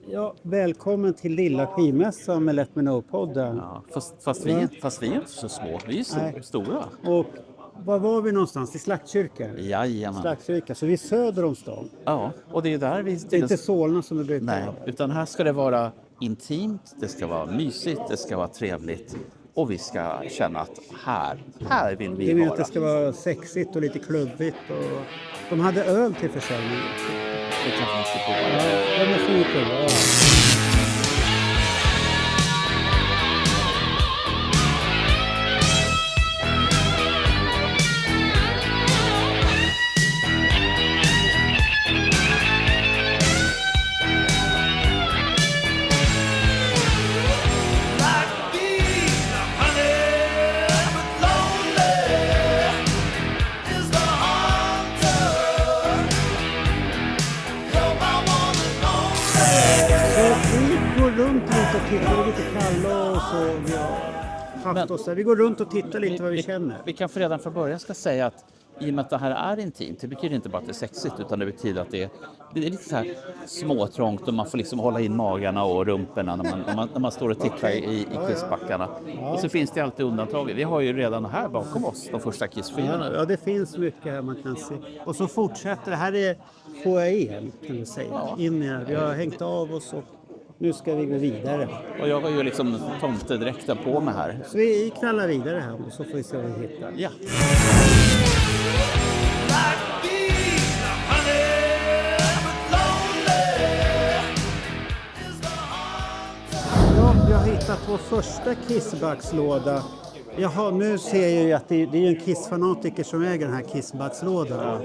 Ja, välkommen till lilla skivmässan med Let Me Know-podden. Ja, fast vi är inte så små. Vi är Nej. stora. Och var var vi någonstans? I Slaktkyrkan? Jajamän. Slaktkyrka, så vi är söder om stan. Ja, och det är där vi... Det är inte Solna som det brukar Nej, vara. utan här ska det vara intimt, det ska vara mysigt, det ska vara trevligt. Och vi ska känna att här vill Det vi är att vara. det ska vara sexigt och lite klubbigt. Och de hade öl till försäljning. Det kanske inte får Ja, vara. det måste vi prova. Ja. Vi går runt lite och tittar, det är lite kalla och så. Vi har haft oss där. Vi går runt och tittar lite vad vi känner. Vi kan för redan från början ska säga att i och med att det här är intimt, det betyder inte bara att det är sexigt utan det betyder att det är lite så här småtrångt och man får liksom hålla in magarna och rumporna när man står och tittar i kissbackarna. Och så finns det alltid undantag. Vi har ju redan här bakom oss de första kissskivorna. Ja, det finns mycket här man kan se. Och så fortsätter det. Här är foajén kan vi säga. In i här. Vi har hängt av oss och nu ska vi gå vidare. Och jag har ju liksom tomtedräkten på mig här. Så vi knallar vidare här och så får vi se vad vi hittar. Ja. Ja, vi har hittat vår första kissbackslåda. Jaha, nu ser jag ju att det är ju en kissfanatiker som äger den här kissbackslådan.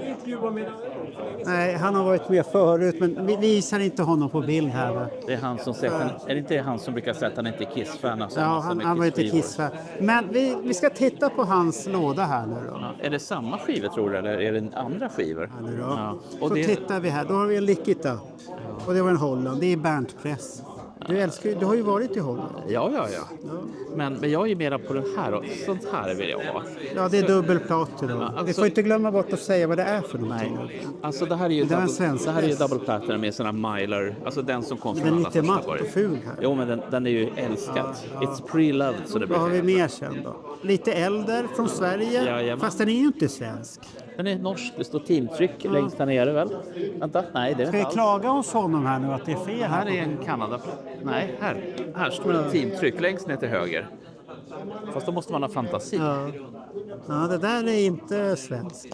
Nej, han har varit med förut, men vi visar inte honom på bild här. Va? Det är han som säger, är det inte han som brukar säga att han inte är kissfan? Alltså, Ja, han var inte kissfan. Men vi ska titta på hans låda här nu då. Ja, är det samma skivor tror du eller är det andra skivor? Här nu då. Ja. Och Så det, tittar vi här, då har vi en Lick It Up. Och det var en Holland, det är Bernt Press. Du har ju varit i Holland. ja. Men jag är ju mera på det här och sånt här vill jag ha. Ja, det är dubbelplater då. alltså- Vi får inte glömma bort att säga vad det är för Nej, någonting. alltså det här är ju Det var en svensk press. double platinum med såna Myler, alltså den som kom från Den är alla lite första matt början. och ful här. Jo, men den är ju älskad. It's pre-loved så det Vad har brukar vi heta. mer sen då? Lite äldre från Sverige, Jajamän. fast den är ju inte svensk. Den är norsk, det står teamtryck längst där nere väl? Vänta, nej det är Ska det vi inte alls. klaga hos honom här nu att det är fel Det här här? är en Kanada. Nej, här står det teamtryck längst ner till höger. Fast då måste man ha fantasi. Ja, det där är inte svensk.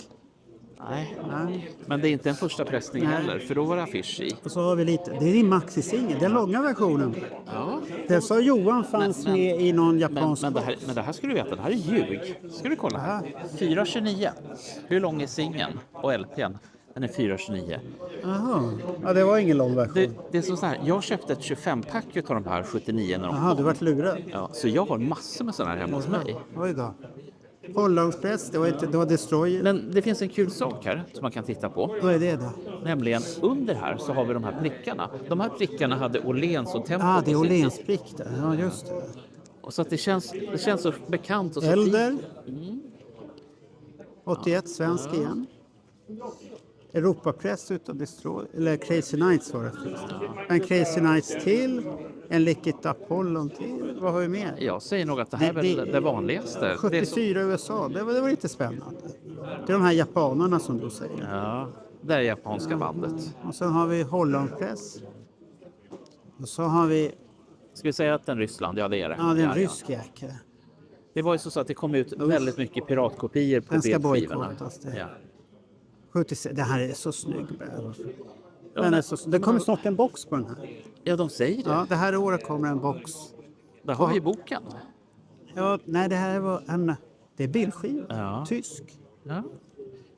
Nej, Nej. men det är inte en första pressning heller, för då var det affisch i. Och så har vi lite, det är din maxi-singel, den långa versionen. Ja. Den sa Johan fanns Men- med i någon japansk... Men det här ska du veta, det här är ljug. Ska du kolla här. 4,29. Hur lång är singeln och LPn? Den är 4,29. Jaha, ja, det var ingen lång version. Det är så här, jag köpte ett 25-pack av de här 79 när de Jaha, kom. du vart lurad. Ja, så jag har massor med sådana här hemma hos mig. Oj då. Hollandspress, det var Destroyer. Men det finns en kul sak här som man kan titta på. Vad är det då? Nämligen under här så har vi de här prickarna. De här prickarna hade Åhléns och Tempo Ah, det är på sin tid. Åhléns prick där. Ja, just det. Och så att det känns så bekant och så Elder. fint. 81, svensk igen. Europapress utav Destroy, eller Crazy Nights var det först. En Crazy Nights till, en Lick It Up Holland till. Vad har vi mer? Jag säger nog att det här är väl det vanligaste. Det är så, 74 USA, det var lite spännande. Det är de här japanerna som du säger. ja, det är japanska bandet. Och sen har vi Hollandpress. Och så har vi, Ska vi säga att den är Ryssland? Ja, det är det. ja det är en Ja. rysk jäkel. Det var ju så att det kom ut väldigt mycket piratkopior på Den ska B-skivorna. bojkottas, det. Ja. 76, det här är så snygg. Ja, Den är så, det kommer snart en box på den här. Ja, de säger det. Ja, det här året kommer en box. Där har vi boken. Ja, nej, det här var en... Det är bildskiva. Ja. Tysk. Ja.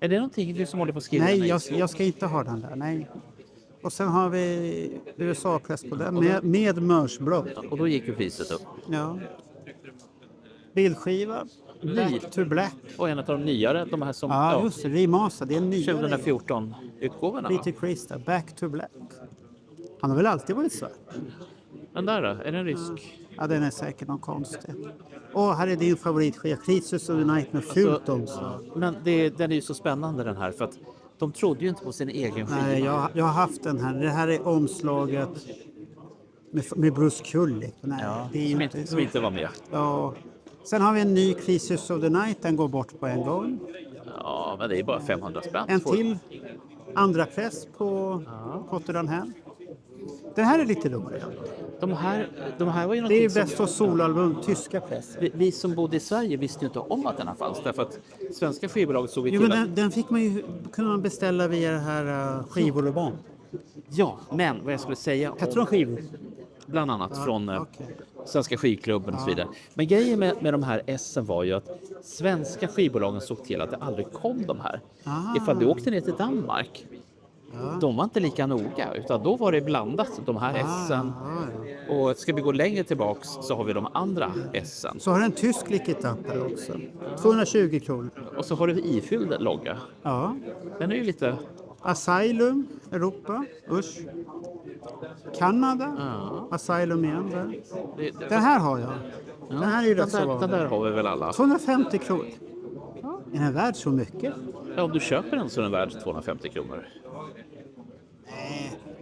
Är det någonting du som håller på att skriva? Nej, jag ska inte ha den där. Nej. Och sen har vi USA-press på den med mörsblad. Och då gick ju priset upp. Ja. Bildskiva. Back to Black. Och en av de nyare, de här som Ja, just det. Remaster. Det är en ny. 2014-utgåvorna. Peter Krista. Back to Black. Han har väl alltid varit svart? Den där då, är den rysk? Ja, den är säkert någon konstig. Och här är din favoritskiva. Crisis of the Night med fult omslag. Men den är ju så spännande den här för att de trodde ju inte på sin egen skiva. Nej, jag har haft den här. Det här är omslaget med Bruce Kulick. Nej, Ja, det är ju inte... som inte var med. Ja. Sen har vi en ny Crisis of the Night, den går bort på en gång. Ja, men det är bara 500 spänn. En till andra press på Cotterdan här. Den här är lite roligare. De här var ju Det är någonting som... bäst av solalbum, tyska press. Vi som bodde i Sverige visste ju inte om att den här fanns. Därför att svenska skivbolaget såg ju Jo, till men att... den fick man ju, kunde man beställa via det här skivorubon. Ja, men vad jag skulle säga... Hette de skivor? Bland annat från okej. Svenska skivklubben och så vidare. Men grejen med de här S'en var ju att svenska skivbolagen såg till att det aldrig kom de här. Ifall du åkte ner till Danmark, de var inte lika noga, utan då var det blandat, de här S'en. Och ska vi gå längre tillbaks så har vi de andra S'en. Så har den en tysk licket-app här också. 220 kronor. Och så har du ifylld logga. Ja. Den är ju lite... Asylum, Europa, usch. Kanada, Asylum igen där. Den här har jag. Den här är ju rätt så den vanlig. där har vi väl alla. 250 kronor. Är den värd så mycket? Ja, om du köper den så är den värd 250 kronor.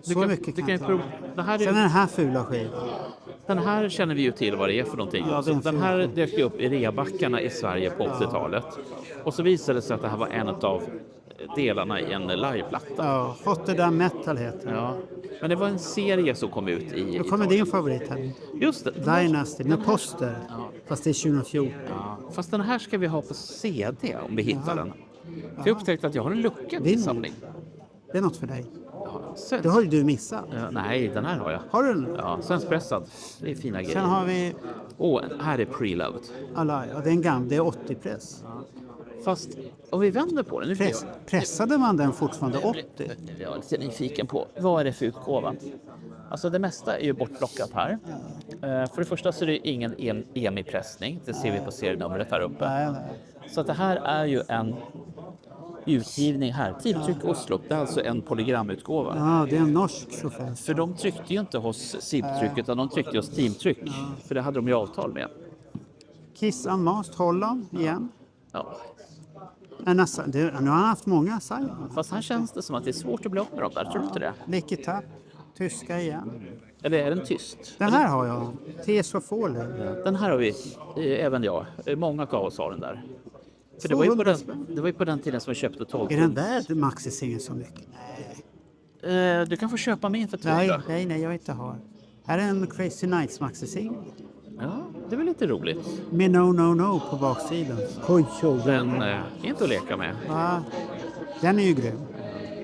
Så mycket kan jag prova. Sen är den här fula skivan. Den här känner vi ju till vad det är för någonting. Ja, den här dök ju upp i rebackarna i Sverige på 80-talet. Och så visade det sig att det här var en av delarna i en liveplatta. Ja, Rotterdam Metal heter den. Ja. Men det var en serie som kom ut i... Då kommer din favorit här. Just det. Dynasty med poster. Fast det är 2014. Ja. Fast den här ska vi ha på CD om vi hittar den. För jag upptäckte att jag har en lucka i samling. Det är något för dig. Ja, Det har ju du missat. nej, den här har jag. Har du den? Ja, svenskpressad. Det är fina grejer. Sen har vi... här är Preloved. Alla, ja, det är en gammal, det är 80-press. Fast om vi vänder på den. Pressade man den fortfarande 80? Jag är lite nyfiken på vad är det för utgåva. Alltså det mesta är ju bortplockat här. För det första så är det ingen EMI-pressning. Det ser vi på serienumret här uppe. Nej. Så att det här är ju en utgivning här. Tidtryck Oslo. Det är alltså en polygramutgåva. Ja, det är en norsk chaufför. För de tryckte ju inte hos SIB-tryck utan de tryckte hos Teamtryck. För det hade de ju avtal med. Kiss Unmasked, Holland igen. Ja. Nu har han haft många Asylum. Fast här känns det som att det är svårt att bli av med dem där. Tror du inte det? Lick It Up, tyska igen. Eller är den tyst? Den här har jag. Tears of Falling. Den här har vi, även jag. Många av oss har den där. För det var ju på den tiden som vi köpte 12. Är den värd maxi-singeln så mycket? Nej. Du kan få köpa min för 200. Nej, jag inte har. Här är en Crazy Nights maxi-singel. Ja, det är väl lite roligt. Med No på baksidan. Den är inte att leka med. Ja, den är ju grym.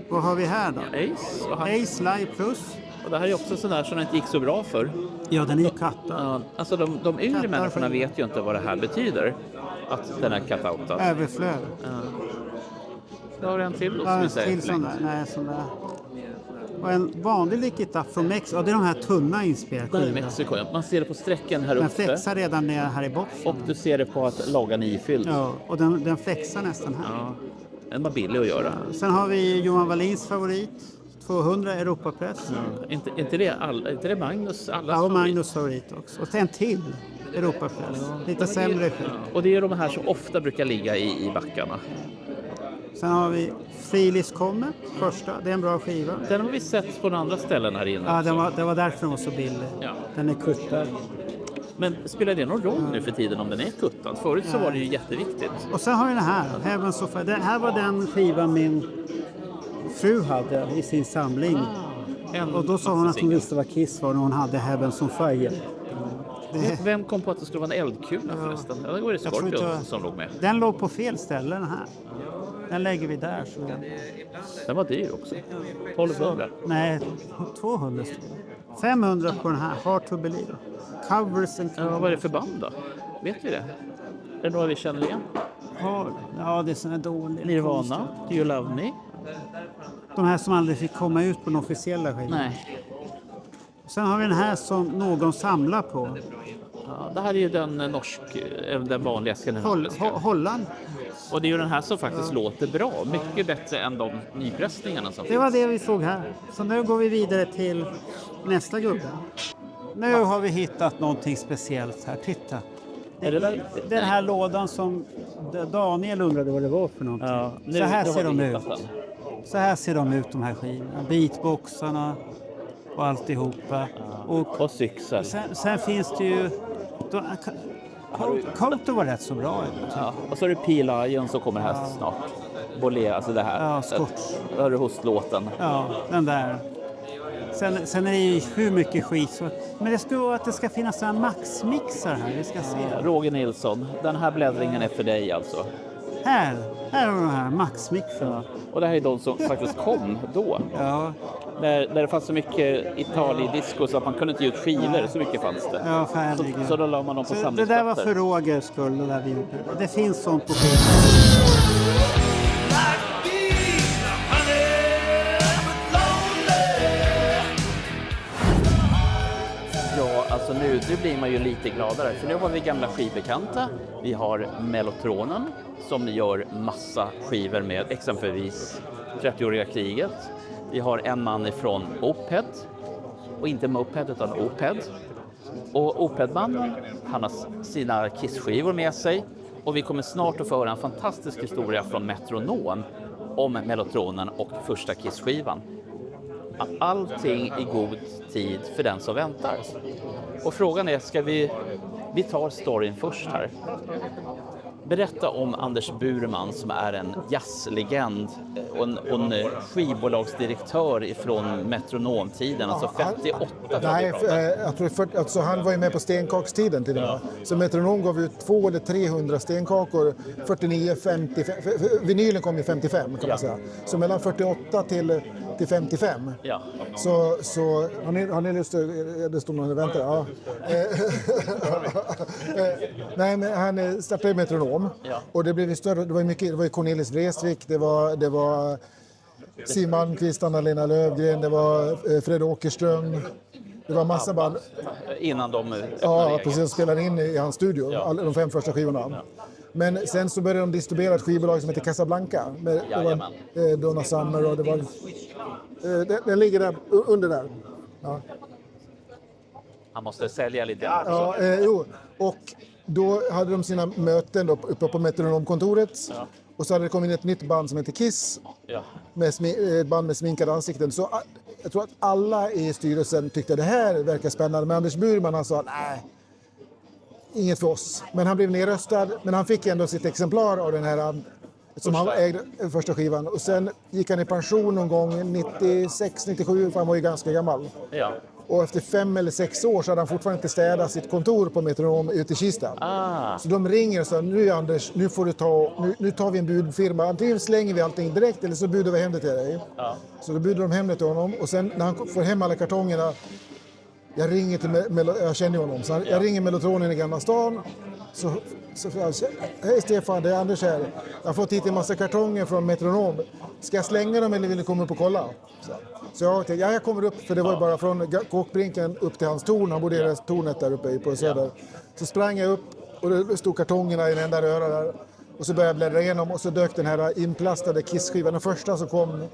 Vad har vi här då? Ace. Ace Live Plus. Och det här är också sån där som det inte gick så bra för. Ja, den är ju kattad. Ja, alltså de yngre människorna vet ju inte vad det här betyder. Att den är cut-outad. Överflöd. Ja. Då har en till då, Ja, som vi till sån där. Nej, sån där. Och en vanlig Lick It Up från Mexiko. Ja, det är de här tunna inspelskivorna. Mexiko. Man ser det på strecken här Den uppe. flexar redan ner här i botten. Och du ser det på att loggan är ifylld. Ja, och den flexar nästan här. Ja, den var billig att göra. Sen har vi Johan Wallins favorit. 200 Europapress. Ja. Inte det Magnus allas Ja, och Magnus favorit också. Och en till Europapress. Lite sämre. Och det är de här som ofta brukar ligga i backarna. Sen har vi Frilis Comet, första. Det är en bra skiva. Den har vi sett på andra ställen här inne. Ja, det var därför den var så billig. Ja. Den är kuttad. Men spelar det någon roll nu för tiden om den är kuttad? Förut så var det ju jätteviktigt. Och sen har vi den här, Heaven's of Fire. Det här var den skivan min fru hade i sin samling. Och då sa hon att hon visste vad Kiss var när hon hade Heaven's on Fire. Vem kom på att det skulle vara en eldkula förresten? Ja, det var det Scorpion som låg med. Den låg på fel ställe den här. Den lägger vi där. Så. Den var dyr också. 1200. Nej, 200 står det. 500 på den här, Hard to Believe. Covers and Ja, vad är det för band då? Vet vi det? Är det några vi känner igen? Ja, det är såna dåliga. Nirvana, Do You Love Me? De här som aldrig fick komma ut på den officiella skivan. Nej. Sen har vi den här som någon samlar på. Ja, det här är ju den vanliga skandinaviska. Holland. Och det är ju den här som faktiskt låter bra. Mycket bättre än de nypressningarna som Det var det vi såg här. Så nu går vi vidare till nästa gubbe. Nu har vi hittat någonting speciellt här. Titta. Den här lådan som Daniel undrade vad det var för någonting. Ja, så här ser de ut. Den. Så här ser de ut, de här skivorna. Beatboxarna. och alltihopa. Och Syxel. Sen finns det ju... Koto var rätt så bra. Ja. Och så är det P-Lion som kommer här snart. Bolé, alltså det här. Ja, Scotch. Då har du hostlåten. Ja, den där. Sen är det ju hur mycket skit. Men det ska vara att det ska finnas en maxmixar här. Vi ska se. Roger Nilsson, den här bläddringen är för dig alltså. Här har de här maxmixarna. Och det här är de som faktiskt kom då. Ja. Där det fanns så mycket Italien-disco så att man kunde inte ge ut skivor, så mycket fanns det. Ja, färdiga. Så då la man dem på Så det samlingsplatser. där var för Rogers skull, det där vi gjorde. Det finns sånt på skivan. Ja, alltså nu blir man ju lite gladare. För nu har vi gamla skivbekanta. Vi har Mellotronen som gör massa skivor med exempelvis 30-åriga kriget. Vi har en man ifrån Opeth. Och inte Moped utan Opeth. Och Opeth-mannen, han har sina Kiss-skivor med sig. Och vi kommer snart att få höra en fantastisk historia från Metronom om Mellotronen och första Kiss-skivan. Allting i god tid för den som väntar. Och frågan är, ska vi tar storyn först här. Berätta om Anders Burman som är en jazzlegend och en skivbolagsdirektör ifrån Metronomtiden, alltså 58. Nej, jag tror alltså han var ju med på stenkakstiden till och med. Så Metronom gav ut 200 eller 300 stenkakor 49, 50, vinylen kom ju 55 kan man säga. Så mellan 48 till 55. Ja. Så har ni lust att, det står någon och väntar. Ja. Nej, men han startade Metronom. Ja. Och det blev ju större, det var ju Cornelis Vreeswijk, det var Siw Malmkvist, Anna-Lena Löfgren, det var Fred Åkerström. Det var massa band. Innan de öppnade Ja, precis, spelade in i hans studio, de 5 första skivorna. Ja. Men sen så började de distribuera ett skivbolag som heter Casablanca. Det var Donna Summer och det var... Den ligger där, under där. Ja. Han måste sälja lite. Ja, och då hade de sina möten då, uppe på Metronomkontoret. Ja. Och så hade det kommit ett nytt band som heter Kiss. Ja. Med ett band med sminkade ansikten. Så jag tror att alla i styrelsen tyckte att det här verkar spännande. Men Anders Burman, han sa nej, inget för oss. Men han blev nedröstad. Men han fick ändå sitt exemplar av den här som han ägde första skivan. Och sen gick han i pension någon gång 96, 97, för han var ju ganska gammal. Ja. Och efter 5 eller 6 år så hade han fortfarande inte städat sitt kontor på Metronom ute i Kista. Så de ringer och säger, nu Anders, nu får du nu tar vi en budfirma. Antingen slänger vi allting direkt eller så budar vi hem det till dig. Ja. Så då budar de hem det till honom. Och sen när han får hem alla kartongerna, jag ringer till jag känner honom. Så jag ringer Mellotronen i Gamla stan. Så hej Stefan, det är Anders här. Jag har fått hit en massa kartonger från Metronom. Ska jag slänga dem eller vill du komma upp och kolla? Så jag tänkte, jag kommer upp, för det var ju bara från Kåkbrinken upp till hans torn. Han bodde i det tornet där uppe på Söder. Så sprang jag upp och det stod kartongerna i en enda röra där. Och så började jag bläddra igenom och så dök den här inplastade Kiss-skivan, den första som kom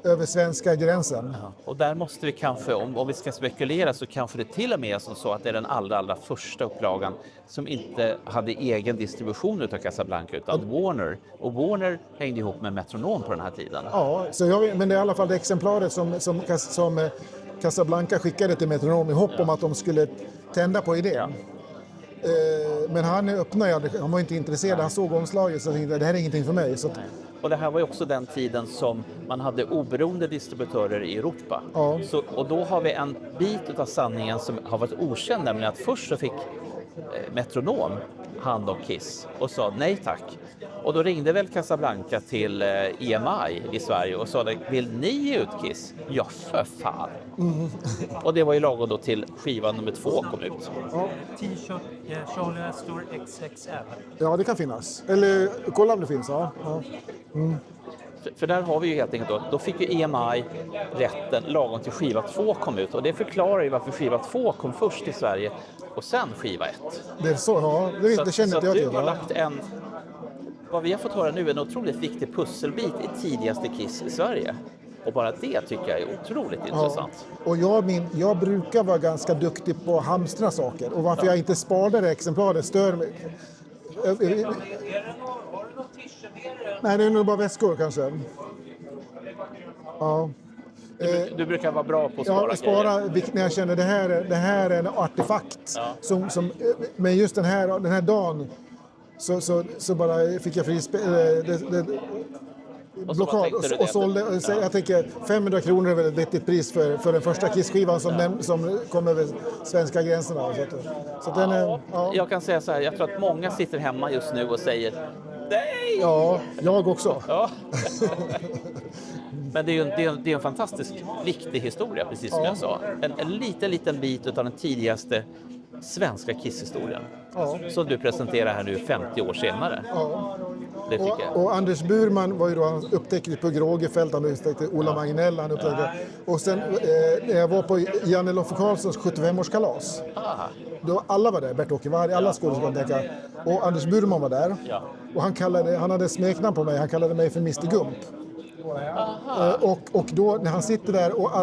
över svenska gränsen. Ja, och där måste vi kanske, om vi ska spekulera, så kanske det till och med är som så att det är den allra första upplagan som inte hade egen distribution utav Casablanca utan Warner. Och Warner hängde ihop med Metronom på den här tiden. Ja, men det är i alla fall det exemplaret som Casablanca skickade till Metronom i hopp om att de skulle tända på idén. Ja. Men han öppnade, han var inte intresserad, han såg omslaget så tänkte det här är ingenting för mig. Så och det här var ju också den tiden som man hade oberoende distributörer i Europa. Ja. Och då har vi en bit av sanningen som har varit okänd, nämligen att först så fick Metronom hand om Kiss och sa nej tack. Och då ringde väl Casablanca till EMI i Sverige och sa, vill ni ge ut Kiss? Ja, för fan. Mm. Och det var ju lagom då till skivan nummer 2 kom ut. Ja. T-shirt, Charlie Astor XXL. Ja, det kan finnas. Eller kolla om det finns, ja. Mm. För där har vi ju helt enkelt då fick ju EMI rätten lagom till skiva 2 kom ut. Och det förklarar ju varför skiva 2 kom först i Sverige och sen skiva 1. Det är så, ja. Det känner inte jag till. Så du har lagt vad vi har fått höra nu är en otroligt viktig pusselbit i tidigaste Kiss i Sverige. Och bara det tycker jag är otroligt intressant. Och jag brukar vara ganska duktig på att hamstra saker. Och varför jag inte sparar det exemplaret stör mig. Har du något Nej, det är nog bara väskor kanske. Ja. Du brukar vara bra på att spara Ja, spara när jag känner det här är en artefakt. Men just den här dagen så bara fick jag blockad och sålde. Jag tänker 500 kronor är väl ett vettigt pris för den första Kiss-skivan som kom över svenska gränserna. Så den är, Jag kan säga så här, jag tror att många sitter hemma just nu och säger nej! Ja, jag också. Ja. Men det är en fantastiskt viktig historia, precis som jag sa. En liten bit av den tidigaste svenska Kiss-historien. Som du presenterar här nu 50 år senare. Ja. Det tycker jag. Och Anders Burman var ju då, han upptäckte på Rågefält, han upptäckte Ola Magnell, han upptäckte. Och sen när jag var på Janne Loffe Karlssons 75-årskalas. Då alla var där, Bert-Åke Varg, alla skådespelare. Och Anders Burman var där. Och han hade smeknamn på mig, han kallade mig för Mr Gump. Och då när han sitter där och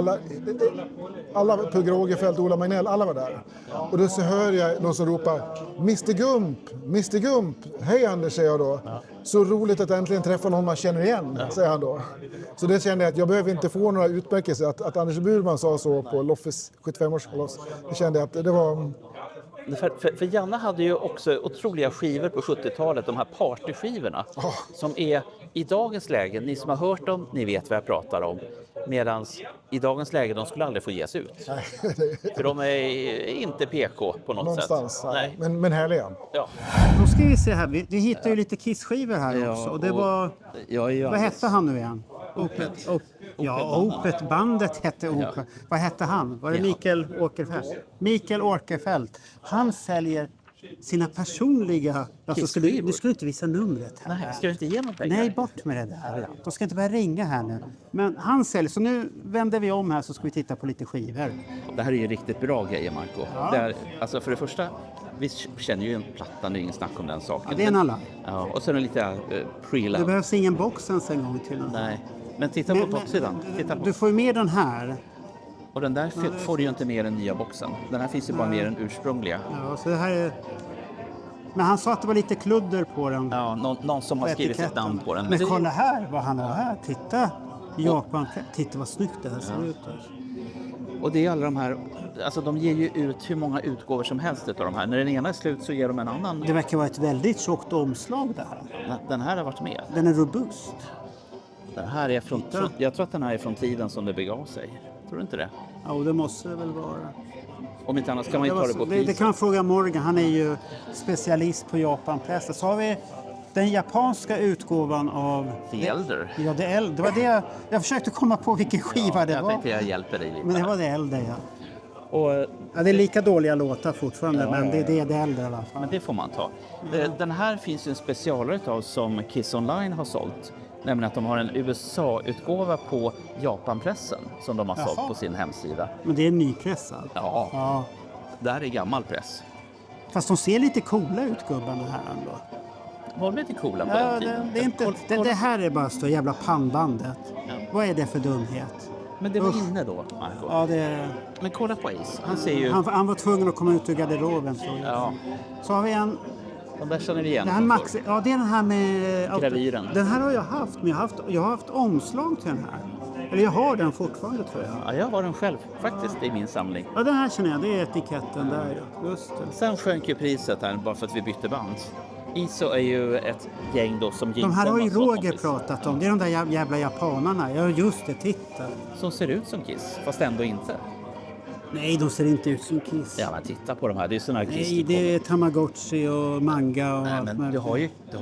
alla på Rågefält, Ola Magnell, alla var där. Och då så hör jag någon som ropar Mr Gump, hej Anders, säger jag då. Så roligt att äntligen träffa någon man känner igen, säger han då. Så det kände jag att jag behöver inte få några utmärkelser. Att Anders Burman sa så på Loffes 75-årskalas, det kände jag att det var... För Janne hade ju också otroliga skivor på 70-talet, de här partyskivorna. Som är i dagens läge, ni som har hört dem, ni vet vad jag pratar om. Medan i dagens läge, de skulle aldrig få ges ut. För de är inte PK på något någonstans, sätt. Nej. Men härliga. Ja. Då ska vi se här, vi hittar ju lite Kiss-skivor här också. Och det var, vad hette han nu igen? Opet, bandet hette Opet. Vad hette han? Var det Mikael Åkerfeldt? Mikael Åkerfeldt. Han säljer sina personliga... Alltså, du skulle inte visa numret här. Nej, ska du inte ge någon pengar? Nej, bort med det där. De ska inte börja ringa här nu. Men han säljer, så nu vänder vi om här så ska vi titta på lite skivor. Det här är ju riktigt bra grejer, Marco. Ja. Det är, alltså för det första, vi känner ju en plattan, det är ingen snack om den saken. Ja, det är en alla. Ja, och sen lite pre-love. Det behövs ingen box ens en gång till den. Nej, men titta på toppsidan. Du får ju med den här. Och den där får du ju inte med den nya boxen. Den här finns ju bara med den ursprungliga. Ja, så det här är... Men han sa att det var lite kludder på den. Ja, någon som har skrivit sitt namn på den. Men kolla här vad han har här. Titta, Japan. Titta vad snyggt det här ser ut. Och det är alla de här, alltså de ger ju ut hur många utgåvor som helst av de här. När den ena är slut så ger de en annan. Det verkar vara ett väldigt tjockt omslag det här. Den här har varit med. Den är robust. Den här är jag tror att den här är från tiden som det begav sig. Tror du inte det? Ja, och det måste det väl vara. Om inte annars kan man ju ta det på pris. Det kan man fråga Morgan, han är ju specialist på Japanpräster. Så har vi den japanska utgåvan av... The Elder. Ja, The Elder. Det var det jag försökte komma på vilken skiva det var. Jag tänkte jag hjälper dig lite. Men det var The Elder, ja. Och, ja, det är lika dåliga låtar fortfarande, men det är The Elder i alla fall. Men det får man ta. Den här finns ju en specialare utav som Kiss Online har sålt. Nämligen att de har en USA-utgåva på Japanpressen som de har sålt på sin hemsida. Men det är en ny press alltså? Ja. Det här är gammal press. Fast de ser lite coola ut, gubbarna här ändå. Var de lite coola på den tiden? Det är inte, det här är bara så jävla pannbandet. Ja. Vad är det för dumhet? Men det var inne då, Marco. Ja, det... Men kolla på Ace. Han ser ju... Han var tvungen att komma ut ur garderoben. Så har vi en... De där känner vi igen. Det här Max, det är den här med... Gravyren. Den här har jag haft, men jag har haft omslag till den här. Eller jag har den fortfarande, tror jag. Ja, jag har den själv faktiskt i min samling. Ja, den här känner jag. Det är etiketten där. Just det. Sen sjönk ju priset här bara för att vi bytte band. ISO är ju ett gäng då som... De här har ju Roger pratat om. Det är de där jävla japanerna. Ja, just det. Titta. Som ser ut som Kiss, fast ändå inte. Nej, de ser inte ut som Kiss. Ja, men titta på de här. Det är såna här Kiss. Nej, det är Tamagotchi och manga och... Nej, men du har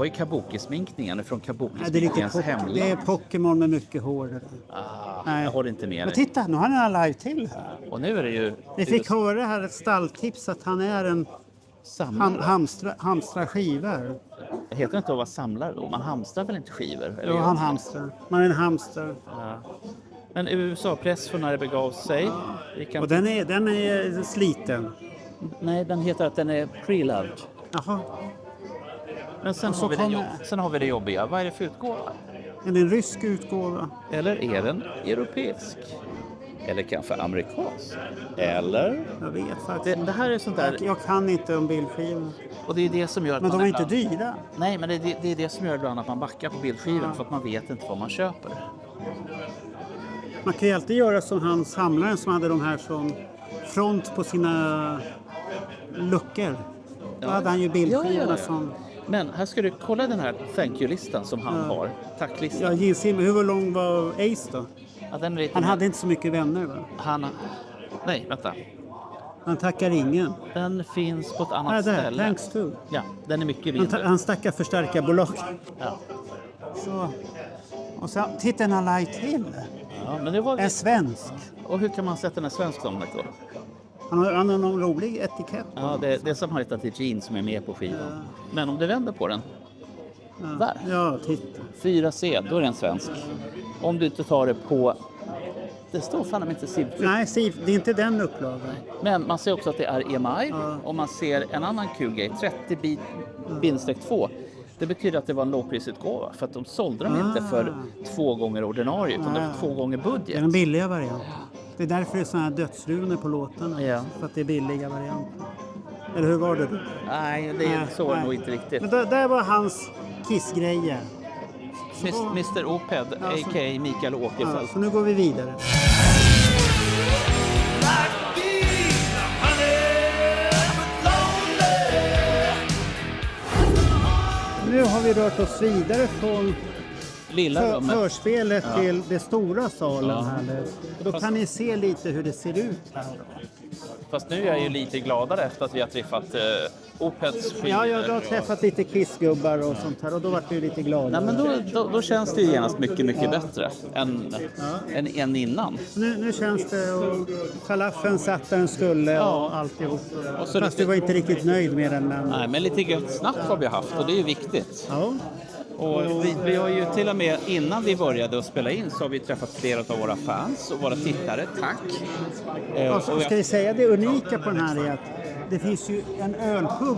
ju Kabuki-sminkningen från Kabuki-sminkningens hemland. Det är Pokémon med mycket hår. Nej, jag håller inte med dig. Men titta, nu har han en live till här. Och nu är det ju... Vi fick höra här ett stalltips att han är en... hamstrar skivor. Det heter inte att vara samlare då. Man hamstrar väl inte skivor? Ja, han hamstrar. Man är en hamster. Ja. En USA-press från när det begav sig. Och den är sliten. Nej, den heter att den är pre-loved. Jaha. Men sen har vi det jobbiga. Vad är det för utgåva? Är det en rysk utgåva? Eller är den europeisk? Eller kanske amerikansk? Eller? Jag vet faktiskt. Det här är sånt där... Jag kan inte om bildskivor. Och det är det som gör att men de är inte dyra. Nej, men det är det som gör ibland att man backar på bildskivan. För att man vet inte vad man köper. Man kan ju alltid göra som han samlaren som hade de här som front på sina luckor. Då hade han ju bildskivorna som... Men här ska du kolla den här thank you-listan som han har. Tacklistan. Ja, Gene Simmons. Hur lång var Ace då? Ja, den är lite Han hade inte så mycket vänner, va? Nej, vänta. Han tackar ingen. Den finns på ett annat Där, ställe. thanks to. Ja, den är mycket mindre. Han stackar förstärkarbolag. Ja. Så. Och så, titta en light till. Ja, men det var... En svensk. Och hur kan man sätta en svensk som då? Han har någon rolig etikett. Ja, det är som har hittat till Gene som är med på skivan. Men om du vänder på den. Där. Ja, titta. 4C, då är det en svensk. Om du inte tar det på... Det står fan inte SIV-tryck. Nej, det är inte den upplagan. Men man ser också att det är EMI. Och man ser en annan QG, 30-2. Det betyder att det var en lågprisutgåva. För att de sålde dem inte för 2 gånger ordinarie, utan det var 2 gånger budget. Det är den billiga varianten. Det är därför det är såna här dödsrunor på låtarna. Ja. För att det är billiga varianter. Eller hur var det då? Nej, det är så nog inte riktigt. Men där var hans Kiss-grejer. Mr. Oped, a.k.a. Mikael Åkerfeldt. Ja, så nu går vi vidare. Nu har vi rört oss vidare från Lilla rummet. förspelet till det stora salen här nu. Och då kan ni se lite hur det ser ut här. Fast nu är jag ju lite gladare efter att vi har träffat Opeds skivor. Ja, jag har träffat lite Kiss-gubbar och sånt här och då var det lite gladare. Nej, men då känns det ju genast mycket bättre än innan. Nu känns det och falafeln satt där den skulle och alltihop. Och så fast du var inte riktigt nöjd med den. Nej, men lite gött snack har vi haft och det är ju viktigt. Ja. Och vi har ju till och med innan vi började att spela in så har vi träffat flera av våra fans och våra tittare. Tack! Och så ska vi säga det unika på den här är att det finns ju en ölpub.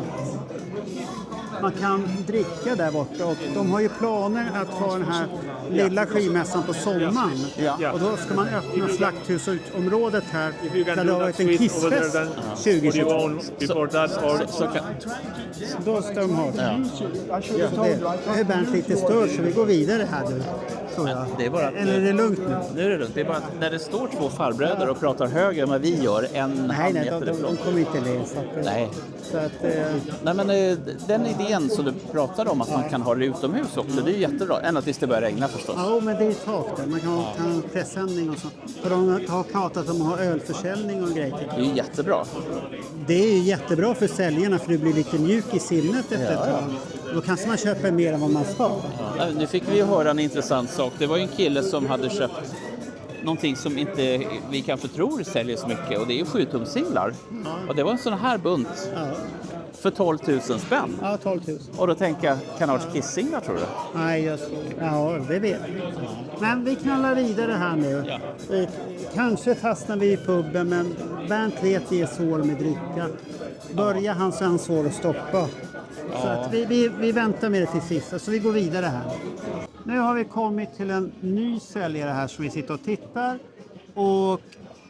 Man kan dricka där borta och de har ju planer att ha den här lilla skivmässan på sommaren. Ja. Och då ska man öppna slakthusområdet här där det har varit en Kissfest 2022. Då ska de ha det. Nu är Bernt lite störd så vi går vidare här nu. Tror jag. Det är bara att, eller är det lugnt nu? Nu är det lugnt. Det är bara att när det står 2 farbröder och pratar högre än vad vi gör, Nej, de kommer inte läsa. Nej. Så att, Nej, men den idén som du pratade om att man kan ha det utomhus också, det är jättebra. Ända tills det börjar regna förstås. ja, men det är ett tak där. Man kan ha pressändning och så. För de har pratat om att ha ölförsäljning och grejer. Det är ju jättebra. Det är ju jättebra för säljarna för du blir lite mjuk i sinnet efter ett tag. Då kanske man köper mer än vad man ska. Ja, nu fick vi ju höra en intressant sak. Det var ju en kille som hade köpt någonting som inte vi kanske tror säljer så mycket och det är ju 7-tumsinglar. Och det var en sån här bunt för 12 000 spänn. Ja, 12 000. Och då tänker jag, kan ha Kiss-singlar tror du? Nej, ja, det vet jag. Men vi knallar vidare här nu. Ja. Kanske fastnar vi i puben, men Bernt vet det är svår med dricka. Börjar han så är han svår att stoppa. Så att vi väntar med det till sist, så vi går vidare här. Nu har vi kommit till en ny säljare här som vi sitter och tittar. Och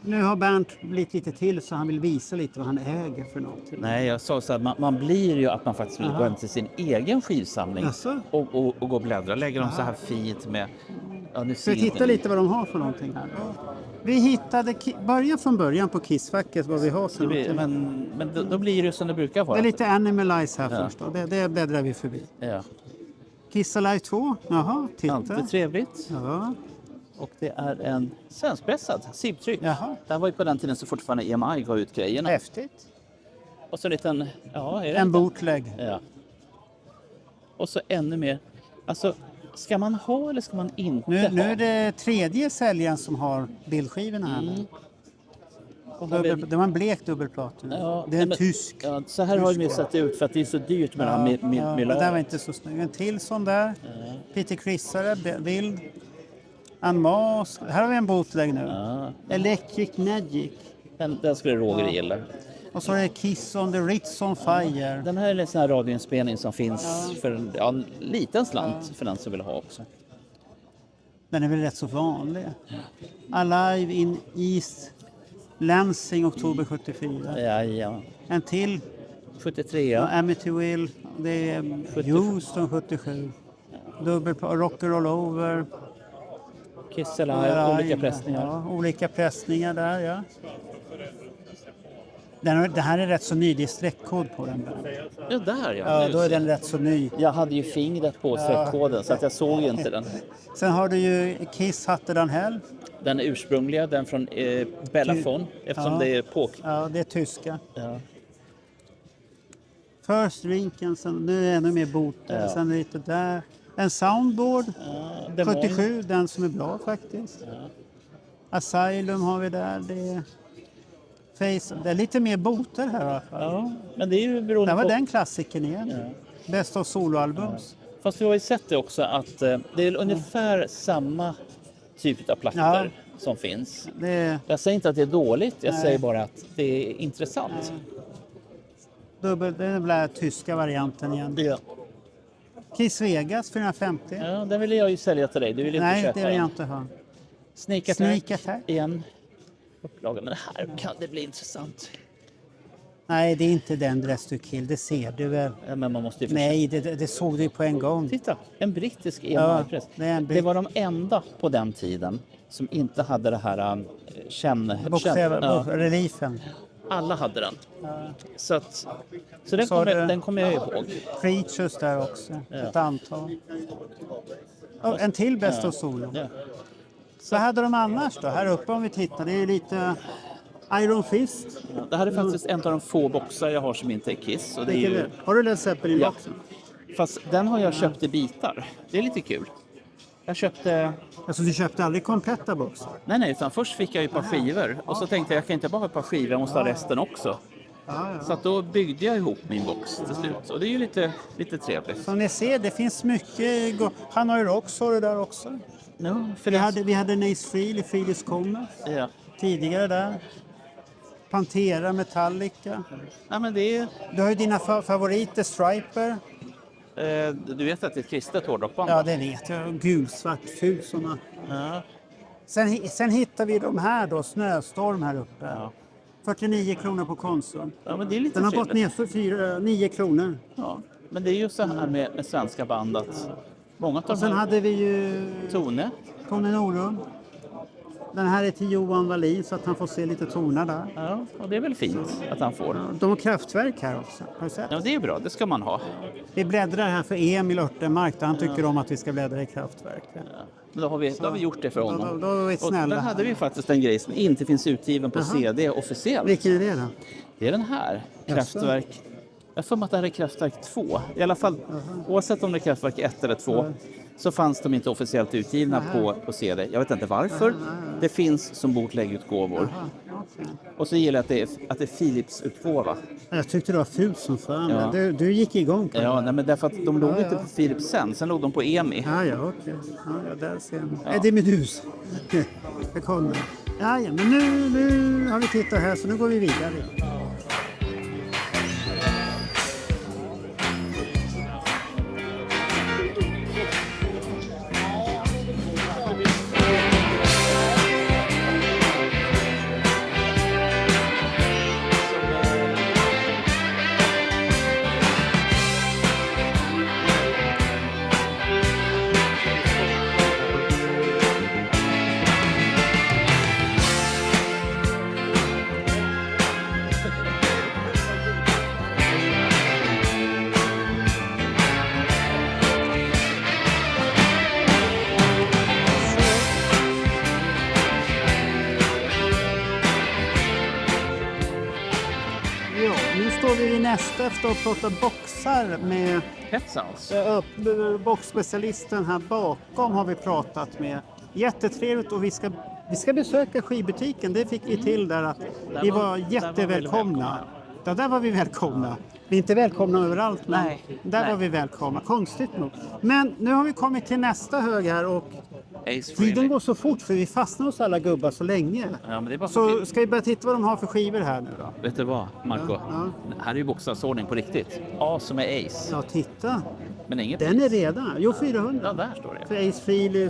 nu har Bernt blivit lite till så han vill visa lite vad han äger för någonting. Nej, jag sa så att man blir ju att man faktiskt vill gå hem till sin egen skivsamling och gå och bläddra. Lägger dem så här fint med... Ja, nu Så vi tittar lite vad de har för någonting här. Vi hittade, börja från början på Kissfacket vad vi har för någonting. Men då blir det som det brukar vara. Det är lite Animalize här först då. Det bläddrar vi förbi. Ja. Kiss Alive 2, jaha, titta. Alltid trevligt. Ja. Och det är en svenskpressad SIV-tryck. Jaha. Det här var ju på den tiden så fortfarande EMI gav ut grejerna. Häftigt. Och så en liten... Ja, är det En bootleg. Ja. Och så ännu mer. Alltså, ska man ha eller ska man inte ha? Nu är det tredje säljaren som har bildskivorna här. Det var en blek dubbelplatina. Ja, det är en tysk. Ja, så här har vi satt ut för att det är så dyrt med det här med det där var inte så snygg. En till sån där. Peter Crissare, bild. En mask. Här har vi en bootleg nu. Electric Magic. Den skulle Roger gilla. Och så är det Kiss on the Ritz on Fire. Den här är en sån här radioinspelning som finns för en liten slant för den som vill ha också. Den är väl rätt så vanlig. Alive in East Lansing, oktober 74. Ja. En till. 73. Ja, Amityville. Det är Houston 77. Dubbel Rocker All Over. Kiss eller olika pressningar. Ja, olika pressningar där, ja. Det här är rätt så ny, det är streckkod på den där. Ja, där Ja, då är den rätt så ny. Jag hade ju fingret på streckkoden så att jag såg ju inte den. Sen har du ju Kiss Hutter Than Hell. Den ursprungliga, den från Bellafon, eftersom det är påk. Ja, det är tyska. Ja. First Drinken, nu är det ännu mer boter. Sen är det lite där. En soundboard, Ja, 77, den som är bra faktiskt. Asylum har vi där. Det är lite mer boter här i alla fall. Ja, men det är ju beroende Där var på... den klassiken igen. Bäst av soloalbums. Fast vi har ju sett det också att det är ungefär samma typ av plattor som finns. Jag säger inte att det är dåligt, jag säger bara att det är intressant. Det är den tyska varianten igen. Ja. Kiss Vegas 450. Ja, den ville jag ju sälja till dig, du vill inte Nej, köpa det vill jag den. inte ha. Sneak Attack igen. Upplaga, men det här kan det bli intressant. Nej, det är inte den Dress to Kill, det ser du väl. Ja, men man måste ju Nej, det såg du på en gång. Titta, en brittisk EMI-press. Det var de enda på den tiden som inte hade det här reliefen. Alla hade den. Så den kommer jag ihåg. Creatures där också, ett antal. En till Best of Solo. Ja. Så hade de annars då? Här uppe om vi tittar, det är lite Iron Fist. Det här är faktiskt en av de få boxar jag har som inte är Kiss. Och det är ju... Har du Led Zeppelin-boxen? Fast den har jag köpt i bitar. Det är lite kul. Jag köpte... Alltså du köpte aldrig kompletta boxar? Nej, utan först fick jag ju ett par skivor. Och så tänkte jag kan inte bara ha ett par skivor, jag måste ha resten också. Så att då byggde jag ihop min box till slut. Och det är ju lite trevligt. Som ni ser, det finns mycket... Hanoi Rocks har du där också. No, Vi hade Nace Frehley, Phyllis Comer. Ja. Tidigare där. Pantera, Metallica. Ja, men det är... Du har ju dina favoriter, Striper. Du vet att det är ett kristet hårdrockband? Ja, det vet jag. Gulsvart, ful såna. Ja. Sen hittar vi de här då, Snöstorm här uppe. Ja. 49 kronor på Konsum. Ja, men det är lite Den har trevligt. gått ner för 9 kronor. Ja, men det är ju så här med svenska band att många av Och sen de här... hade vi ju Tone. Tone Norum. Den här är till Johan Wallin så att han får se lite toner där. Ja, och det är väl fint att han får. De har Kraftwerk här också. Har du sett? Ja, det är bra. Det ska man ha. Vi bläddrar här för Emil Örtenmark. Han tycker om att vi ska bläddra i Kraftwerk. Ja. Men då har vi gjort det för honom. Då är vi Och snälla. där hade vi faktiskt en grej som inte finns utgiven på CD officiellt. Vilken är det då? Det är den här. Kraftwerk. Jag får mig att det här är Kraftwerk 2. I alla fall, oavsett om det är Kraftwerk 1 eller 2, så fanns de inte officiellt utgivna på CD. Jag vet inte varför. Det finns som bootlegutgåvor. Och så gillar jag att det är Philips utgåva. Jag tyckte det var fult som fan. Ja. Du gick igång på det. Ja, nej, men därför att de låg inte på Philips sen låg de på EMI. Ja, okej. Ja, där ser man. Det är Medus. Det kommer. Ja, men nu har vi tittat här så nu går vi vidare. Nästa efter att prata boxar med Pet Sounds. boxspecialisten här bakom har vi pratat med. Jättetrevligt och vi ska besöka skivbutiken. Det fick vi till där att vi var jättevälkomna. Där var vi välkomna. Vi är inte välkomna överallt, men där var vi välkomna. Konstigt nog. Men nu har vi kommit till nästa hög här och tiden går så fort för vi fastnar hos alla gubbar så länge. Ja, men det är bara så ska vi börja titta vad de har för skivor här nu då. Vet du vad, Marco? Här är ju bokstavsordning på riktigt. A som är Ace. Ja, titta. Men inget Den pris. är redan. Jo, 400. Ja, där står det. För Ace Frehley.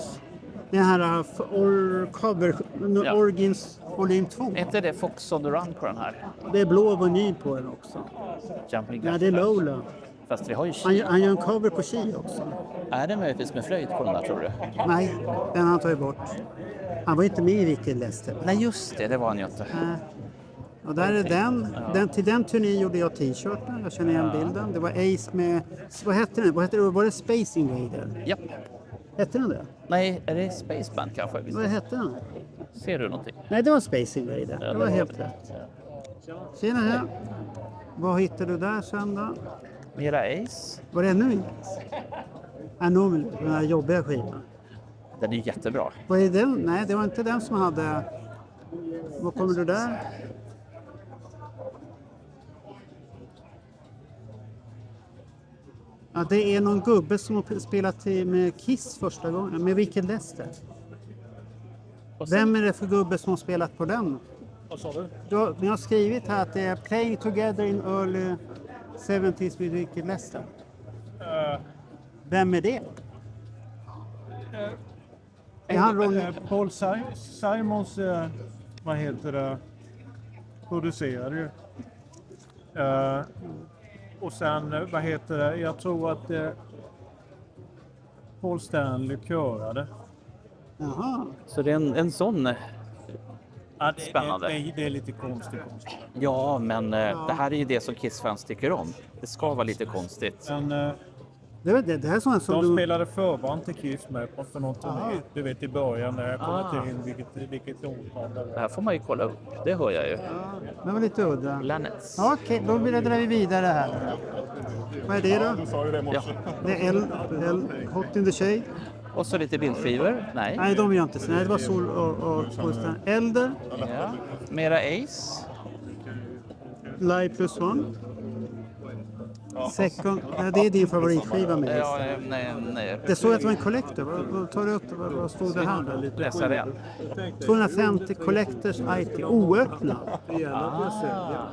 Den här cover Origins volym 2. Är det Fox on the Run på den här? Det är blå vinyl på den också. Jumping Ja, det är Lola. Fast vi har ju Han gör en cover på Chi också. Är det möjligtvis med flöjt på den där, tror du? Nej, den har han tagit bort. Han var inte med i Wicked Lester. Nej, just det. Det var han ju inte. Och där är den. Till den turnén gjorde jag t-shirten. Jag känner igen bilden. Det var Ace med... Vad hette den? Var det Space Invader? Japp. Hette den det? Nej, är det Space Band kanske? Vad hette den? Ser du någonting? Nej, det var Space Invader. Ja, Det var helt rätt. Tjena här. Vad hittade du där sen då? Mera Ace. Var det ännu en? Anomaly, den här jobbiga skivan. Den är ju jättebra. Vad är den? Nej, det var inte den som hade... Vad kommer du där? Ja, det är någon gubbe som har spelat med Kiss första gången, med Wicked Lester. Vem är det för gubbe som har spelat på den? Vad sa du? Ni har skrivit här att det är Playing Together in Early 70s with Wicked Lester. Vem är det? Är han Ronny? Paul Simons, vad heter det, producerar ju. Och sen, vad heter det, jag tror att Paul Stanley körade. Jaha. Så det är en sån... Ja, Spännande. Det är lite konstigt. Ja, men det här är ju det som Kiss-fans tycker om. Det ska vara lite konstigt. Men Det här är sånt som de spelade förband till Kiss med för någon turné. Du vet i början när jag kommer till vilket årtal. Det här får man ju kolla upp. Det hör jag ju. Det var lite udda. Planets. Okej, då bläddrar vi vidare här. Vad är det då? Ja. Det är L Hot in the Shade. Och så lite bildskivor. Nej. Nej, de gör inte så. Nej, det var Sol och Elder. Ja. Mera Ace. Live plus one. Second. Nej, det är din favoritskiva med. Ja, nej. Det såg att det var en collector. Vad tar du upp? Vad stod det här då? SRL. 250 collectors IT. Oöppnad.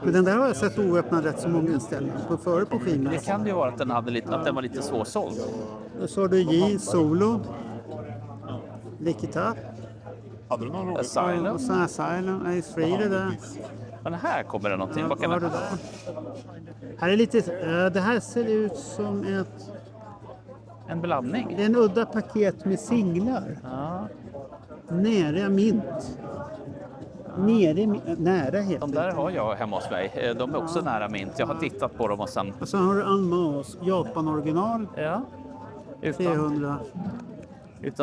Men den där har jag sett oöppnad rätt så många ställen. Före på skivan. Det kan ju vara att den var lite svårsåld. Då såg du J Solo. Lick It Up. Hade du någon rolig? Och Asylum. så Asylum. Ace Frehley där. Men här kommer det någonting. Vad kan Vad det har du där? Här är lite... det här ser ut som ett... En blandning. Det är en udda paket med singlar. Ja. Nära mint. Nära heter De det. där har jag hemma hos mig. De är också nära mint. Jag har tittat på dem och sen... Och så har du Unmask, Japan original. Ja. Utan 300.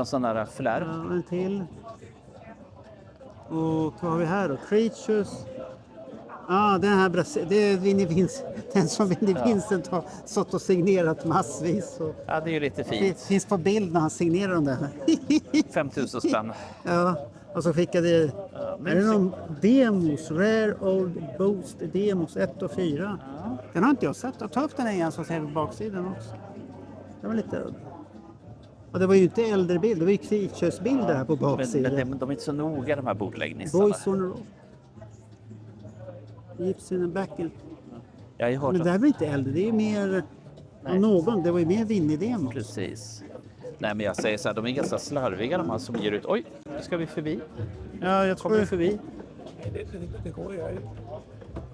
sån där flärp. Ja, en till. Och vad har vi här då? Creatures. Ja, den här det är Vinnie Vincent. Den som Vinnie Vincent har stått och signerat massvis. Och Ja, det är ju lite det fint. finns på bild när han signerar dem där. 5000 spänn. Ja, och så skickade... är det någon demos? Rare Old Boost demos 1 och 4. Den har inte jag sett. Jag tar upp den igen så ser vi på baksidan också. Det var lite... Och det var ju inte äldre bild, det var ju Creatures-bilder här på baksidan. Men de är inte så noga, de här bootleggningsarna. Boys on the road. Gypsy and Backen. Jag har ju hört Men det här var inte äldre, det är mer... Av någon, det var ju mer Vinnie-demo. Precis. Nej, men jag säger så här, de är ganska slarviga de här som ger ut. Oj, nu ska vi förbi. Ja, jag Kommer vi tror... förbi? Det går ju.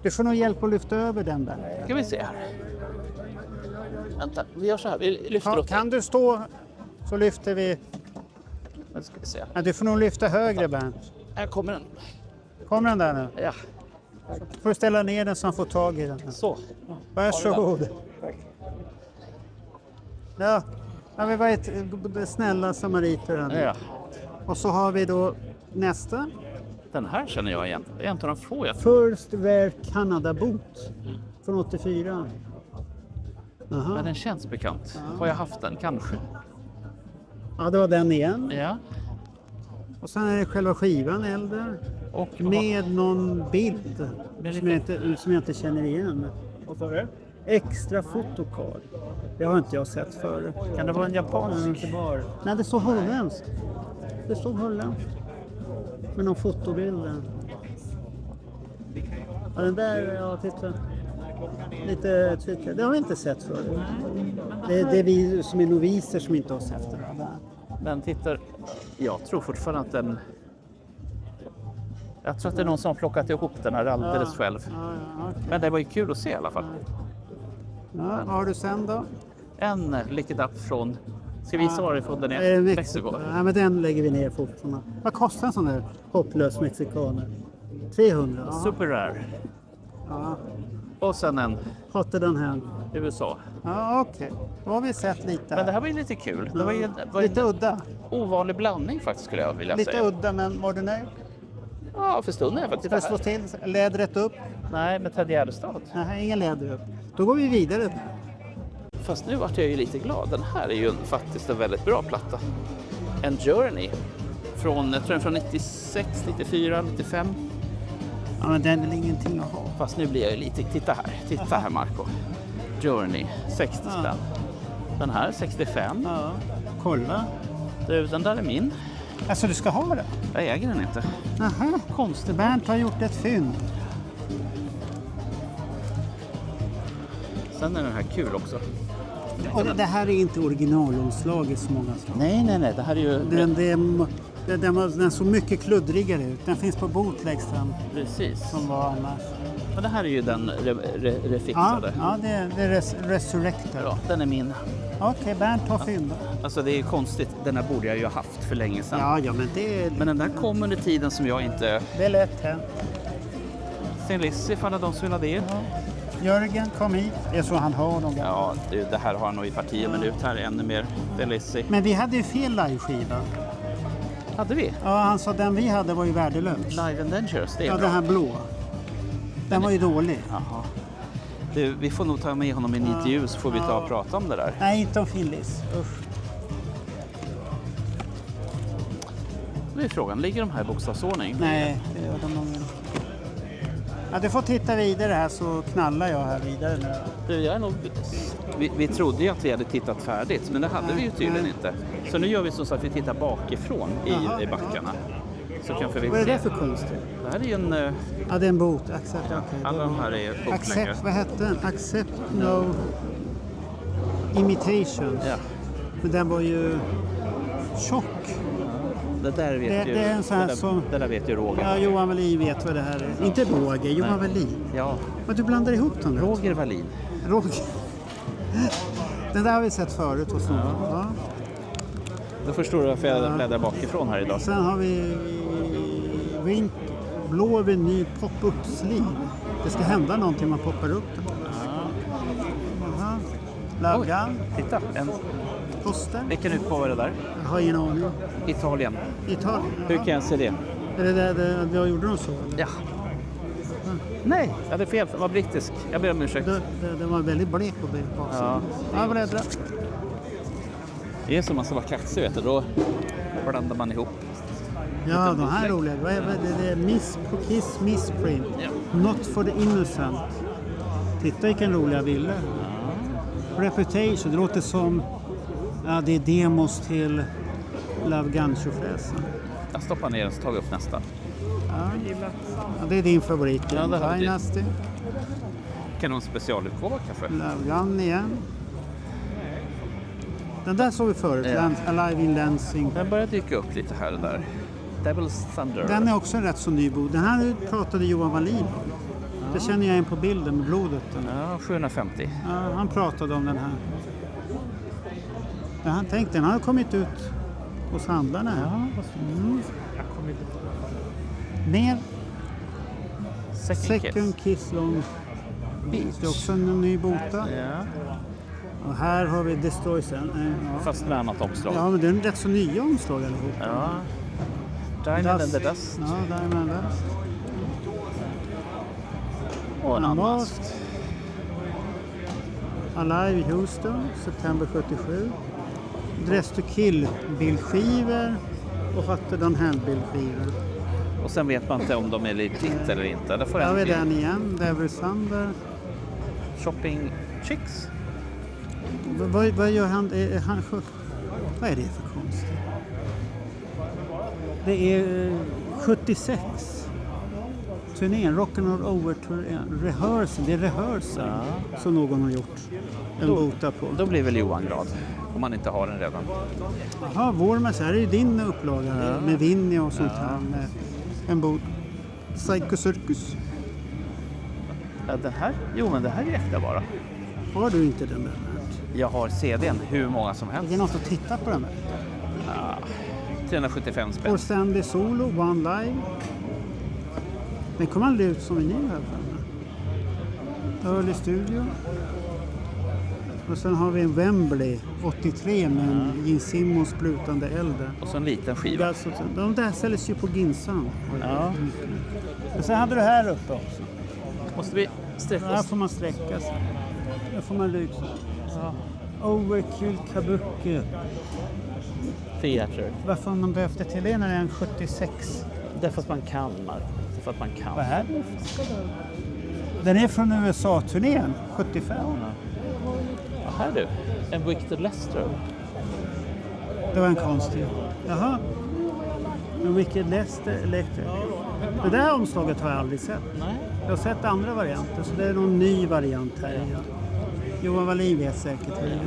Du får nog hjälp att lyfta över den där. Ska vi se här. Vänta, vi gör så här. Vi lyfter upp. Kan du stå så lyfter vi... Nu ska vi se. Ja, du får nog lyfta högre, Bernt. Här kommer den. Kommer den där nu? Ja, Får du ställa ner den så han får tag i den. så. Varsågod. Ja, vi var snälla samariter här. Ja. Och så har vi då nästa. Den här känner jag igen. Det är en av de få jag First Wear Canada Boot från 84. Jaha. Men den känns bekant. Har jag haft den? Kanske. Ja, det var den igen. Ja. Och sen är det själva skivan äldre. Och Med någon bild som jag inte känner igen. Vad sa du? Extra fotokard. Det har inte jag sett förr. kan det vara en japansk? Nej, det står holländskt. Det står holländskt. Med någon fotobild. Ja, den där, ja, titta. Lite tydligare. Det har vi inte sett förr. Det är vi som är noviser som inte har sett det där. Den tittar... Jag tror fortfarande att den... Jag tror att det är någon som har plockat ihop den här alldeles själv. Ja, okej. Men det var ju kul att se i alla fall. Ja, vad har du sen då? En Lick It Up från... Ska vi visa varifrån den Är är? det Mexiko. Ja, men den lägger vi ner fortfarande. Vad kostar en sån där hopplös mexikaner? 300? Ja. Super Rare. Ja. Och sen en Hotter den här. USA. Ja, okej. Då har vi sett lite Men det här. här var ju lite kul. Det var ju Lite udda. ovanlig blandning faktiskt, skulle jag vilja Lite säga. udda, men var du nöjd? Ja, för stunden är jag faktiskt Ska jag slå här. till lädret upp? Nej, med Ted Gärdestad. Nej, ingen läder upp. Då går vi vidare. Fast nu vart jag ju lite glad. Den här är ju faktiskt en väldigt bra platta. En Journey. Från, jag tror den är från 96, 94, 95. Ja, men den är väl ingenting att ha. Fast nu blir jag ju lite... Titta här Marco. Journey, 60 spänn. Den här 65. Ja. Kolla. Du, den där är min. Alltså, du ska ha det? Jag äger den inte. Aha. Konstigt. Bernt har gjort ett fynd. Sen är den här kul också. Och det här är inte originalomslag i så många slag. Nej. Det här är ju... Den är så mycket kluddrigare ut. Den finns på bootlegs den Precis. som var annars. Men det här är ju den refixade. Ja, det är Resurrector. Ja, den är min. Okej, Bernt har fynd. Alltså det är konstigt. Den här borde jag ju ha haft för länge sedan. Ja, men det är... Men den där kom under tiden som jag inte... Det är lätt hänt. Sten Lissi, för alla de som vill ha det. Ja. Jörgen, kom hit. Jag tror han har dem. Ja, det här har han nog i 10 minuter. Här är ännu mer Sten Lissi. Men vi hade ju fel live-skiva. Hade vi? Ja, han sa den vi hade var ju värdelös. Live and Dangerous, det är Ja, bra. den här blå. Den var ju dålig. Jaha. Du, vi får nog ta med honom i en intervju så får vi ta och prata om det där. Nej, inte om Phillies. Usch. Nu är frågan, ligger de här i bokstavsordning? Nej, det gör de nog inte. Ja, du får titta vidare här så knallar jag här vidare nu. Du, jag är nog... vi trodde ju att vi hade tittat färdigt, men det hade vi ju tydligen inte. Så nu gör vi så att vi tittar bakifrån Jaha, i backarna. Så kanske vi Vad är se. det för konstigt? Det här är ju en... Ja, det är en bot. Accept, okej. alla de här är bootleggar. Accept, vad hette den? Accept no imitations. Ja. Men den var ju tjock. Det där vet Det ju... är en sån här det, där, som- det där vet ju Roger. Ja, Johan Wallin vet vad det här är. Inte Roger, Johan Wallin. Ja, Men du blandar ihop dem. Roger Wallin. Roger. Den där har vi sett förut hos någon. Ja. Då förstår du varför jag bläddrar bakifrån här idag. Sen har vi Wink, blå vinyl pop-up-sliv. Det ska hända någonting man poppar upp den. Jaha. Love Gun, Titta, en... poster. Vilken utgåva är det där? Jag har ingen aning. Italien. Italien. Hur kan jag se det? Är det där jag gjorde de så? Eller? Ja. Nej, jag hade fel. Den var brittisk. Jag ber om ursäkt. Den var väldigt blek på baksidan. Ja, bläddra. Det är som man ska vara kaxig, vet du. Då blandar man ihop. Ja, de här är roliga. Vad är det? Det är Miss på Kiss Missprint. Not for the innocent. Titta vilken roliga bilder. Reputation, det låter som... Ja, det är demos till Love Gun-tjofräsen. Jag stoppar ner den så tar vi upp nästa. Ja, det är din favorit. Ja, det har vi. Dynasty. Kan någon specialutgåva kanske? Love Gun igen. Den där såg vi förut. Ja. Alive in Lansing. Den börjar dyka upp lite här och där. Devil's Thunder. Den är också en rätt så ny bok. Den här pratade Johan Wallin om. Det känner jag in på bilden med blodet. Ja, 750. Ja, han pratade om den här. Ja, han tänkte, den har kommit ut hos handlarna. Ja. Ner. Second Kiss Long Beach. Det är också en ny bota. Ja. Och här har vi Destroy Sen. Ja. Fast med annat omslag. Ja, men det är en rätt så nya omslag allihop. Ja. Diamond and the Dust. Ja, Diamond and the Dust. Och en annan. Unmasked. Alive Houston, september 77. Dress to Kill bildskivor och Hotter Than Hell bildskivor. Och sen vet man inte om de är legit eller inte. Det får Där har vi en den igen, Devil Thunder. Shopping Chicks. Vad gör han? Vad är det för konst? Det är 76. Turnén, Rock'n'Roll Overture Rehearsal. Det är rehearsal som någon har gjort. En bota på. Då blir väl Johan glad. Om man inte har den redan. Jaha, Vormas, här är ju din upplaga med Vinny och sånt här. Med en bot. Psycho Circus. Ja, den här? Jo, men det här är äkta bara. Har du inte den där? Jag har CDn hur många som Det helst. är något att titta på den där. 375 spänn. For Sandy Solo, One Live. Den kommer aldrig ut som vinyl här framme. Early Studio. Och sen har vi en Wembley 83 med en Gene Simmons Sprutande eld. Och så en liten Det är skiva. alltså, de där säljs ju på Ginsan. Ja. Och sen hade du här uppe också. Måste vi sträcka Här oss? får man sträcka sig. Här får man lyxa. Overkill Kabuki. Theater. Varför har man behövt det till det när det är en 76? Därför att man kan, Mark. Därför att man kan. Vad är det? Den är från USA-turnén, 75. Ja, här du. En Victor Lester. Det var en konstig. Jaha. En Wicked Lester Electric. Det där omslaget har jag aldrig sett. Nej. Jag har sett andra varianter, så det är någon ny variant här. Ja. Johan Wallin vet säkert hur det är.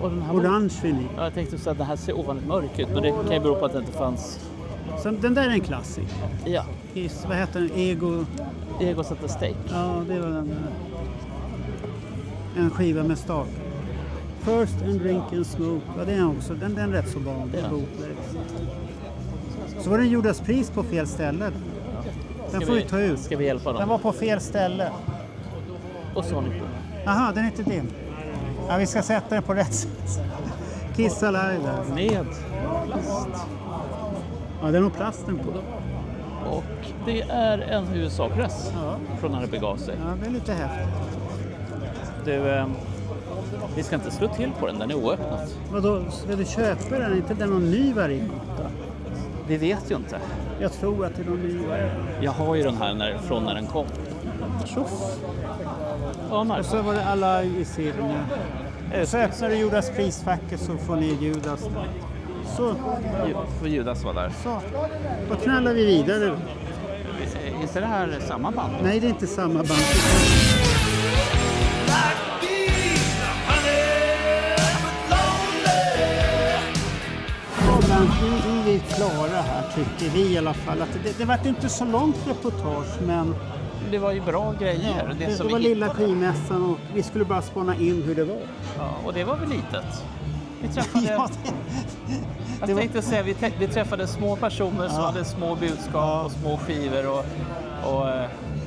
Och den här Orange vinyl. Ja, jag tänkte så att det här ser ovanligt mörk ut, men det kan ju bero på att det inte fanns... Så den där är en klassik. Ja, Vad heter den? Ego... Egos at the Stake. Ja, det var den. En skiva med stak. First and Drink and Smoke. Ja, det är också. Den är rätt så vanlig. Ja. Bootleg. Så var den Judas Priest på fel ställe. Den får vi ta ut. Ska vi hjälpa Den dem? var på fel ställe. Och Sonic Boom. Aha, den är inte din. Ja, vi ska sätta den på rätt sätt. Kiss Alive där. Med plast. Ja, det är nog plasten på. Och det är en USA-press Ja. från när det begav sig. Ja, det är lite häftigt. Du, vi ska inte slå till på den, den är oöppnad. Vadå, ska du köpa den? Är inte den någon ny variant? Vi vet ju inte. Jag tror att det är någon ny variant. Jag har ju den här från när den kom. Tjoff! Ja, Mark. Och så var det alla i serien. Så öppnar du Judas Priest-facket så får ni Judas där. Så, För Judas var där. så. Då knallar vi vidare. Är det här samma band? Nej, det är inte samma band. Vi är klara här tycker vi i alla fall. Att det var inte så långt reportage, men Det var ju bra grejer. det som var vi lilla hittade. skivmässan och vi skulle bara spana in hur det var. Ja, och det var väl litet. Vi träffade... Ja, Jag tänkte säga, vi träffade små personer som hade små budskap och små skivor.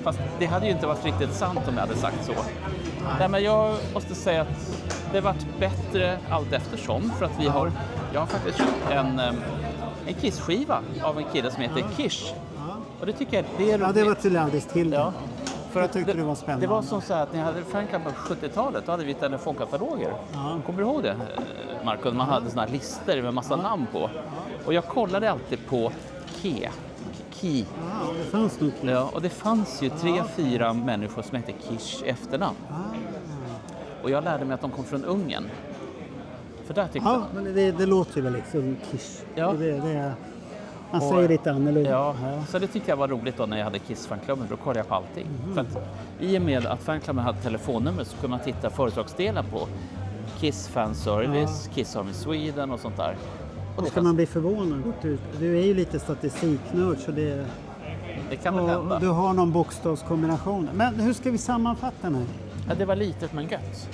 Fast det hade ju inte varit riktigt sant om jag hade sagt så. Nej, men jag måste säga att det varit bättre allt eftersom. För att jag har faktiskt köpt en Kiss-skiva av en kille som heter Kish. Och det tycker jag det är ja, det var till Landis till. Ja. För Jag tyckte det var spännande. Det var som så att när jag hade Fanclub på 70-talet, då hade vi telefonkataloger. Ja. Kommer du ihåg det, Marco? Man hade såna här listor med massa namn på. Och jag kollade alltid på Key. Ja, det fanns nog. Ja, och det fanns ju 3-4 människor som hette Kish efternamn. Och jag lärde mig att de kom från Ungern. För där tyckte Ja, men det låter ju väl liksom Kiss. Ja. Man Och- säger lite annorlunda. Ja, så det tyckte jag var roligt då när jag hade Kiss-fanklubben. Då kollade jag på allting. För att i och med att fanklubben hade telefonnummer så kunde man titta företagsdelar på Kiss fanservice, Kiss Army Sweden och sånt där. Och det, Ska man bli förvånad? Du är ju lite statistiknörd så det... det kan väl hända. Och du har någon bokstavskombination. Men hur ska vi sammanfatta den här? Ja, det var litet men gött.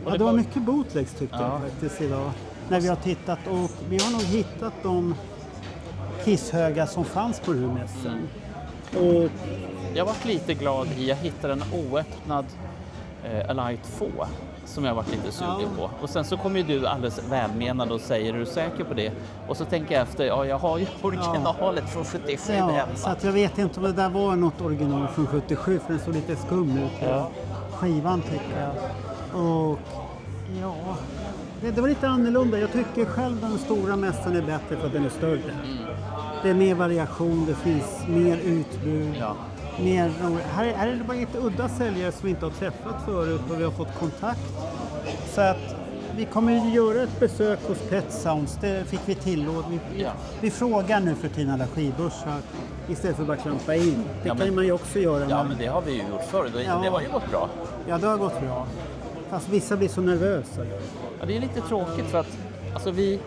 Och Ja, det var mycket bootlegs tyckte jag faktiskt idag. När vi har tittat och vi har nog hittat de kisshöga som fanns på den här mässan. Och Jag var lite glad i, jag hittade en oöppnad Alight 2 som jag varit lite sugen på. Och sen så kommer ju du alldeles välmenande och säger, är du säker på det? Och så tänker jag efter, ja jag har ju originalet från 77 ja, hemma. så att jag vet inte om det där var något original från 77 för den såg lite skum ut. Ja. Skivan tycker jag. Och ja, det var lite annorlunda. Jag tycker själv den stora mässan är bättre för att den är större. Det är mer variation, det finns mer utbud. Ja. Mer roligt. Här är det bara lite udda säljare som vi inte har träffat förut och vi har fått kontakt. Så att vi kommer ju göra ett besök hos Pet Sounds, det fick vi tillåt. Vi frågar nu för tiden alla skivbörsar istället för att bara klampa in. Det Ja, kan men- man ju också göra. Ja, men det har vi ju gjort förr. Det var ju gått bra. Ja, det har gått bra. Fast vissa blir så nervösa. Ja, det är lite tråkigt för att alltså vi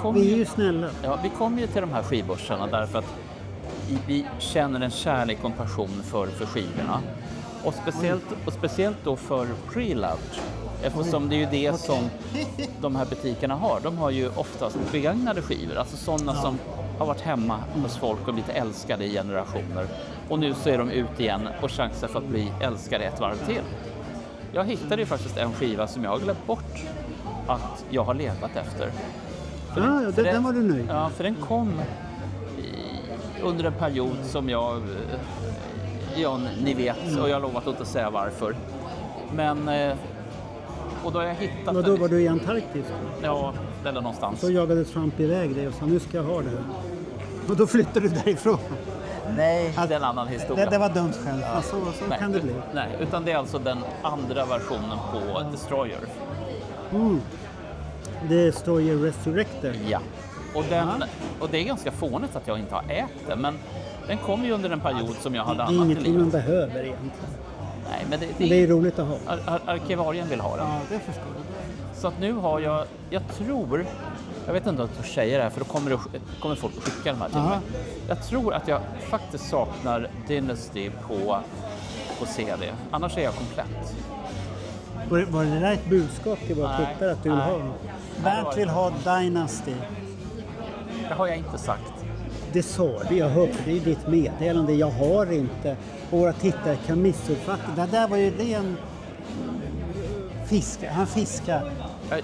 kom Vi är ju snälla. Ja, vi kom ju till de här skivbörsarna därför att vi känner en kärlek och en passion för skivorna. Och speciellt då för pre-loved. Eftersom det är ju det som de här butikerna har. De har ju oftast begagnade skivor. Alltså sådana som har varit hemma hos folk och blivit älskade i generationer. Och nu så är de ut igen och chansar för att bli älskade ett varv till. Jag hittade ju faktiskt en skiva som jag har glömt bort att jag har letat efter. Den var du nöjd. Ja, för den kom under en period som ni vet, och jag har lovat att inte säga varför. Men, och då har jag hittat Och då var du i Antarktis? Ja, eller någonstans. Så jagade Trump iväg dig och sa nu ska jag ha det här. Och då flyttade du därifrån. Nej, det är en annan historia. Det var dumt själv. Ja. Så Nej, kan det bli. Nej, utan det är alltså den andra versionen på Destroyer. Destroyer Resurrector. Ja. Och det är ganska fånigt att jag inte har ägt den, men den kom ju under en period som jag hade Det är annat i ingenting man livet. behöver egentligen. Nej, men Det är roligt att ha. Arkivarien vill ha den. Ja, det förstår du. Så att nu har jag tror, jag vet inte om jag säger det här för då kommer folk att skicka de här till mig. Jag tror att jag faktiskt saknar Dynasty på CD. Annars är jag komplett. Var det där ett budskap till våra tittare att du vill ha? Bernt vill ha Dynasty. Det har jag inte sagt. Det sa du, jag hörde, det är ditt meddelande. Jag har inte. Och våra tittare kan missuppfatta. Det där var ju ren fiska. Han fiskar.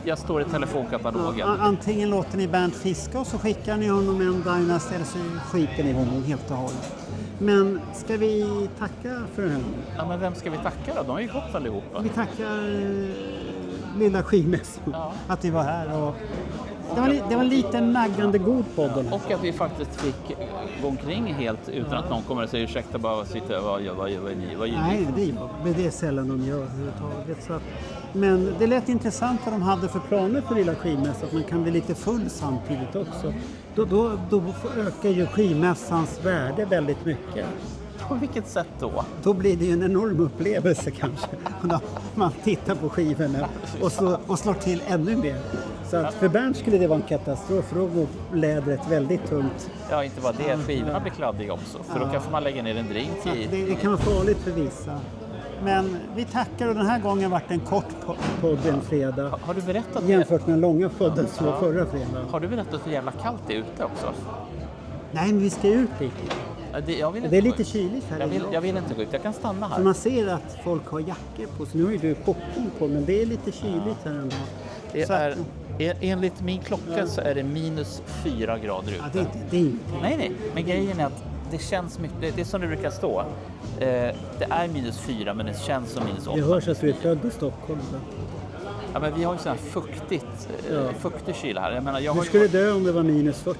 Jag står i telefonkatalogen. Antingen låter ni Bernt fiska och så skickar ni honom en Dynasty eller så skiter ni honom helt och hållet. Men ska vi tacka för det här? Ja, men vem ska vi tacka då? De har ju gått allihopa. Vi tackar lilla skivmässan att vi var här. Och det var lite naggande god podd. Och att vi faktiskt fick gå omkring helt utan att någon kommer och säger ursäkta bara sitta vad gör ni? Nej, det är sällan de gör överhuvudtaget. Så att, men det lät intressant vad de hade för planer på lilla skivmässan. Att man kan bli lite full samtidigt också. Då ökar ju skivmässans värde väldigt mycket. På vilket sätt då? Då blir det ju en enorm upplevelse kanske. När man tittar på skivorna och slår till ännu mer. Så att för Bernt skulle det vara en katastrof, för då går lädret väldigt tungt. Ja, inte bara det. Skivorna blir kladdiga också. För då kanske man lägger ner en drink i. Det kan vara farligt för vissa. Men vi tackar, och den här gången varit en kort podd en fredag. Har du berättat jämfört med den långa podden som var förra fredagen. Har du berättat hur jävla kallt det är ute också? Nej, men vi ska ut dit. Det är lite kyligt här. Jag vill inte gå ut, jag kan stanna här. Så man ser att folk har jackor på sig. Nu har ju du pocken på, men det är lite kyligt här ändå. Enligt min klocka så är det minus 4 grader ute. Ja, det är inte. Nej, men grejen är att det känns mycket, det är som det brukar stå. Det är minus 4 men det känns som minus 8. Det hörs att du är född i Stockholm. Ja, men vi har ju sån här fuktig kyla här. Jag menar, du skulle dö om det var minus 40.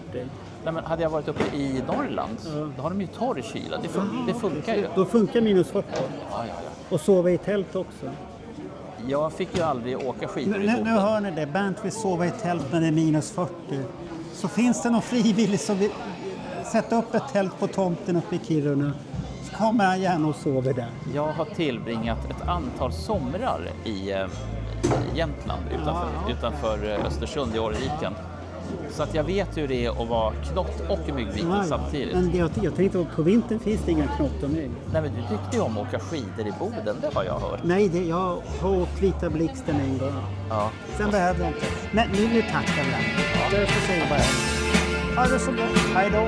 Nej, men hade jag varit uppe i Norrland, då har de ju torr kyla. Det funkar ju. Då funkar minus 40. Ja. Och sova i tält också. Jag fick ju aldrig åka skidor i båten. Nu hör ni det. Bernt vill sova i tält när det är minus 40. Så finns det någon frivillig som vill sätta upp ett tält på tomten uppe i Kiruna, så kommer han gärna och sover där. Jag har tillbringat ett antal somrar i Jämtland utanför Östersund i Årviken. Så att jag vet hur det är att vara knott och myggviten samtidigt. Men jag tänkte på vintern finns det inga knott och mygg. Nej, men du tyckte ju om att åka skidor i Boden, det har jag hört. Nej, jag har åkt Vita Blixten en gång. Ja. Sen behövde jag inte. Men nu tackar vi. Därför säger jag bara ha det så bra. Hej då.